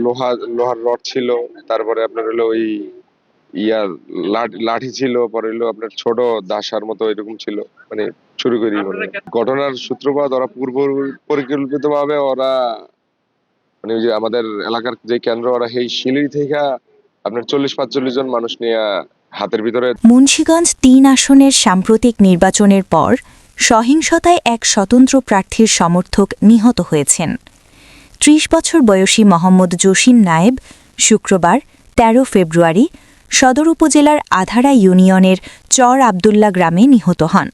লোহার রড ছিল, তারপরে আপনার হলো ওই ইয়ার লাঠি ছিল, পরে হলো আপনার ছোট দাসার মতো এরকম ছিল, মানে শুরু করি ঘটনার সূত্রপাত ওরা পূর্ব পরিকল্পিত ভাবে ওরা মানে ওই যে আমাদের এলাকার যে কেন্দ্র ওরা সেই শিলিগুড়ি থেকে আপনার 40-45 জন মানুষ নিয়ে হাতের ভিতরে। মুন্সিগঞ্জ ৩ আসনের সাম্প্রতিক নির্বাচনের পর সহিংসতায় এক স্বতন্ত্র প্রার্থীর সমর্থক নিহত হয়েছেন। ৩০ বছর বয়সী মোহাম্মদ জসিম নায়েব শুক্রবার ১৩ ফেব্রুয়ারি সদর উপজেলার আধারা ইউনিয়নের চর আবদুল্লা গ্রামে নিহত হন।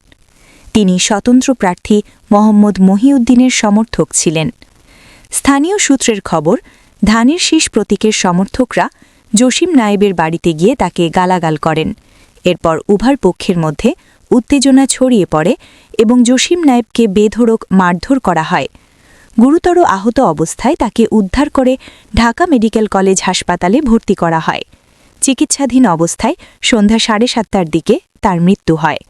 তিনি স্বতন্ত্র প্রার্থী মোহাম্মদ মহিউদ্দিনের সমর্থক ছিলেন। স্থানীয় সূত্রের খবর, ধানের শীষ প্রতীকের সমর্থকরা জসিম নায়েবের বাড়িতে গিয়ে তাকে গালাগাল করেন। এরপর উভয় পক্ষের মধ্যে উত্তেজনা ছড়িয়ে পড়ে এবং জসিম নায়েবকে বেধড়ক মারধর করা হয়। গুরুতর আহত অবস্থায় তাকে উদ্ধার করে ঢাকা মেডিকেল কলেজ হাসপাতালে ভর্তি করা হয়। চিকিৎসাধীন অবস্থায় সন্ধ্যা 7:30টার দিকে তার মৃত্যু হয়।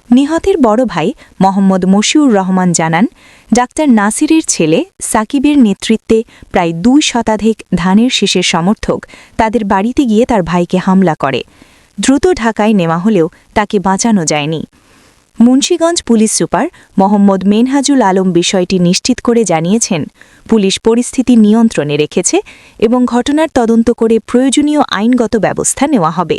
নিহতের বড় ভাই মোহাম্মদ মশিউর রহমান জানান, ডাক্তার নাসিরের ছেলে সাকিবের নেতৃত্বে প্রায় 2 শতাধিক ধানের শীষের সমর্থক তাদের বাড়িতে গিয়ে তার ভাইকে হামলা করে। দ্রুত ঢাকায় নেওয়া হলেও তাকে বাঁচানো যায়নি। মুন্সিগঞ্জ পুলিশ সুপার মোহাম্মদ মেনহাজুল আলম বিষয়টি নিশ্চিত করে জানিয়েছেন, পুলিশ পরিস্থিতি নিয়ন্ত্রণে রেখেছে এবং ঘটনার তদন্ত করে প্রয়োজনীয় আইনগত ব্যবস্থা নেওয়া হবে।